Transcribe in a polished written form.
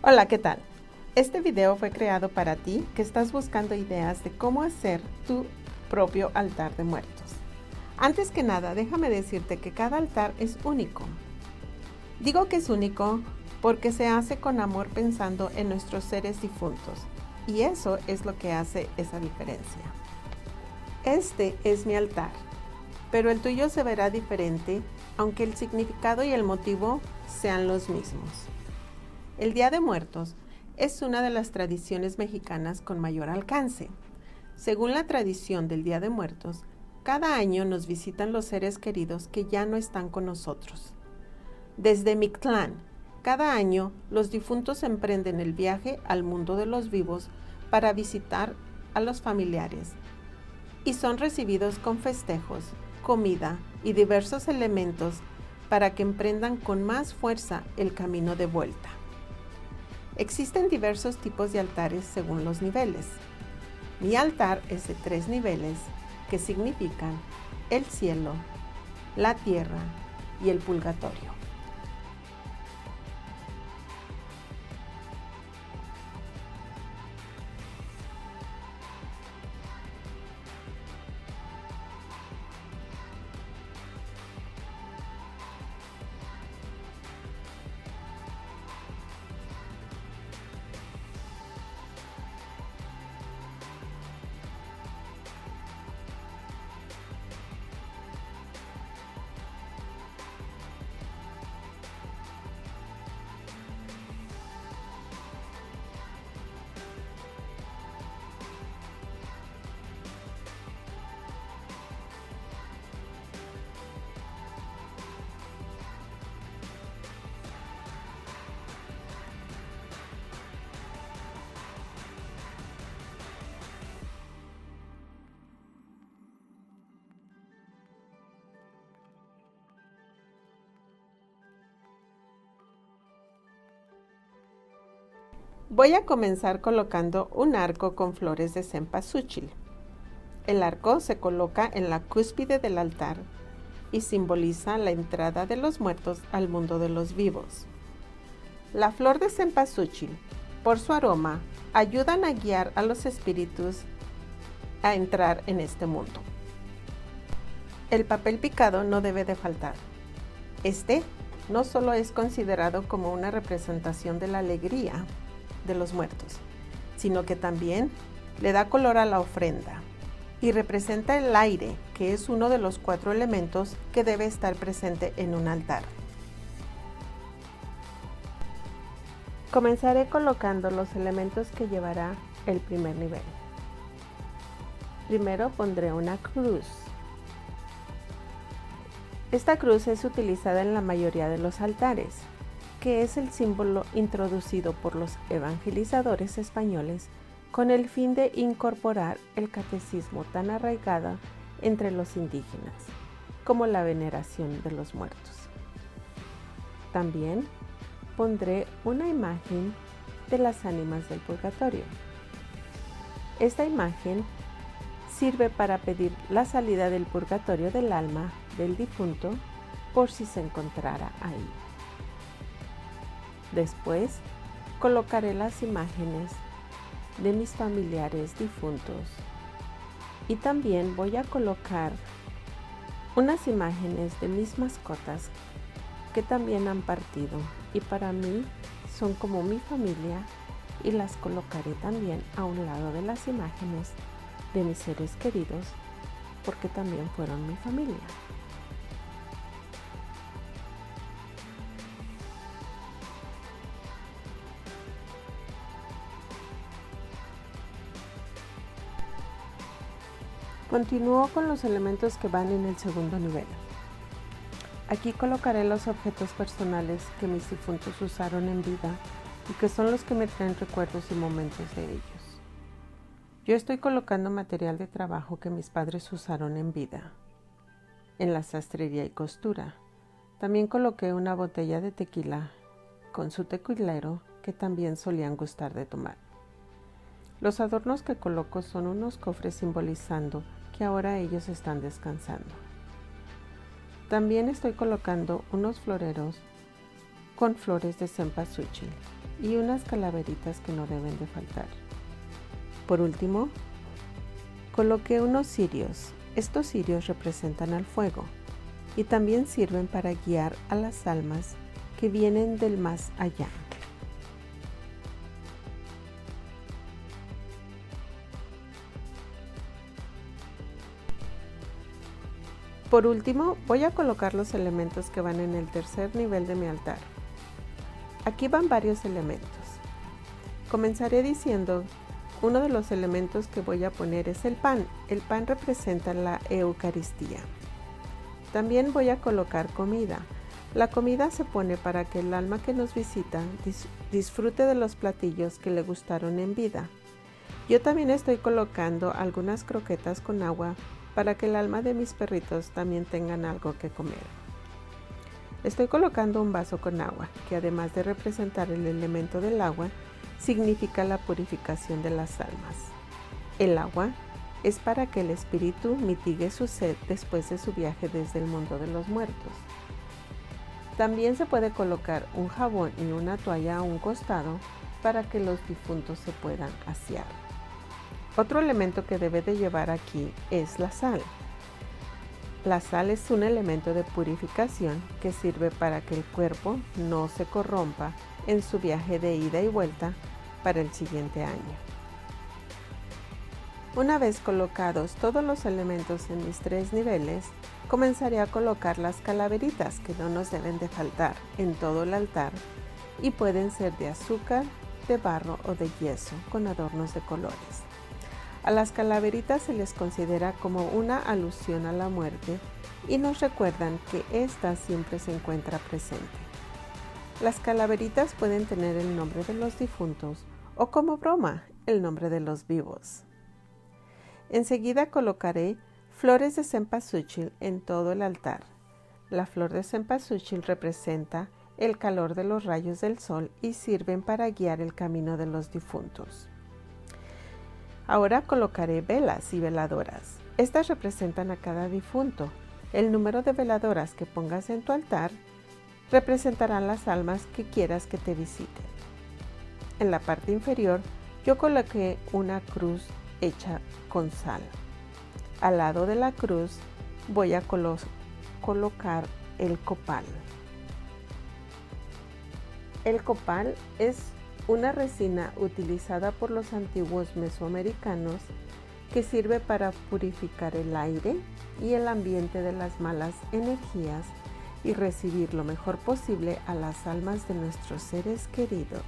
Hola, ¿qué tal? Este video fue creado para ti que estás buscando ideas de cómo hacer tu propio altar de muertos. Antes que nada, déjame decirte que cada altar es único. Digo que es único porque se hace con amor pensando en nuestros seres difuntos, y eso es lo que hace esa diferencia. Este es mi altar, pero el tuyo se verá diferente, aunque el significado y el motivo sean los mismos. El Día de Muertos es una de las tradiciones mexicanas con mayor alcance. Según la tradición del Día de Muertos, cada año nos visitan los seres queridos que ya no están con nosotros. Desde Mictlán, cada año los difuntos emprenden el viaje al mundo de los vivos para visitar a los familiares y son recibidos con festejos, comida y diversos elementos para que emprendan con más fuerza el camino de vuelta. Existen diversos tipos de altares según los niveles. Mi altar es de 3 niveles que significan el cielo, la tierra y el purgatorio. Voy a comenzar colocando un arco con flores de cempasúchil. El arco se coloca en la cúspide del altar y simboliza la entrada de los muertos al mundo de los vivos. La flor de cempasúchil, por su aroma, ayudan a guiar a los espíritus a entrar en este mundo. El papel picado no debe de faltar. Este no solo es considerado como una representación de la alegría de los muertos, sino que también le da color a la ofrenda y representa el aire, que es uno de los 4 elementos que debe estar presente en un altar. Comenzaré colocando los elementos que llevará el primer nivel. Primero pondré una cruz. Esta cruz es utilizada en la mayoría de los altares, que es el símbolo introducido por los evangelizadores españoles con el fin de incorporar el catecismo tan arraigado entre los indígenas, como la veneración de los muertos. También pondré una imagen de las ánimas del purgatorio. Esta imagen sirve para pedir la salida del purgatorio del alma del difunto por si se encontrara ahí. Después colocaré las imágenes de mis familiares difuntos y también voy a colocar unas imágenes de mis mascotas que también han partido y para mí son como mi familia, y las colocaré también a un lado de las imágenes de mis seres queridos porque también fueron mi familia. Continúo con los elementos que van en el segundo nivel. Aquí colocaré los objetos personales que mis difuntos usaron en vida y que son los que me traen recuerdos y momentos de ellos. Yo estoy colocando material de trabajo que mis padres usaron en vida, en la sastrería y costura. También coloqué una botella de tequila con su tequilero que también solían gustar de tomar. Los adornos que coloco son unos cofres simbolizando que ahora ellos están descansando. También estoy colocando unos floreros con flores de cempasúchil y unas calaveritas que no deben de faltar. Por último, coloqué unos cirios. Estos cirios representan al fuego y también sirven para guiar a las almas que vienen del más allá. Por último, voy a colocar los elementos que van en el tercer nivel de mi altar. Aquí van varios elementos. Comenzaré diciendo, uno de los elementos que voy a poner es el pan. El pan representa la Eucaristía. También voy a colocar comida. La comida se pone para que el alma que nos visita disfrute de los platillos que le gustaron en vida. Yo también estoy colocando algunas croquetas con agua para que el alma de mis perritos también tengan algo que comer. Estoy colocando un vaso con agua, que además de representar el elemento del agua, significa la purificación de las almas. El agua es para que el espíritu mitigue su sed después de su viaje desde el mundo de los muertos. También se puede colocar un jabón y una toalla a un costado para que los difuntos se puedan asear. Otro elemento que debe de llevar aquí es la sal. La sal es un elemento de purificación que sirve para que el cuerpo no se corrompa en su viaje de ida y vuelta para el siguiente año. Una vez colocados todos los elementos en mis 3 niveles, comenzaré a colocar las calaveritas que no nos deben de faltar en todo el altar y pueden ser de azúcar, de barro o de yeso con adornos de colores. A las calaveritas se les considera como una alusión a la muerte y nos recuerdan que ésta siempre se encuentra presente. Las calaveritas pueden tener el nombre de los difuntos o como broma, el nombre de los vivos. Enseguida colocaré flores de cempasúchil en todo el altar. La flor de cempasúchil representa el calor de los rayos del sol y sirven para guiar el camino de los difuntos. Ahora colocaré velas y veladoras. Estas representan a cada difunto. El número de veladoras que pongas en tu altar representarán las almas que quieras que te visiten. En la parte inferior yo coloqué una cruz hecha con sal. Al lado de la cruz voy a colocar el copal. El copal es una resina utilizada por los antiguos mesoamericanos que sirve para purificar el aire y el ambiente de las malas energías y recibir lo mejor posible a las almas de nuestros seres queridos.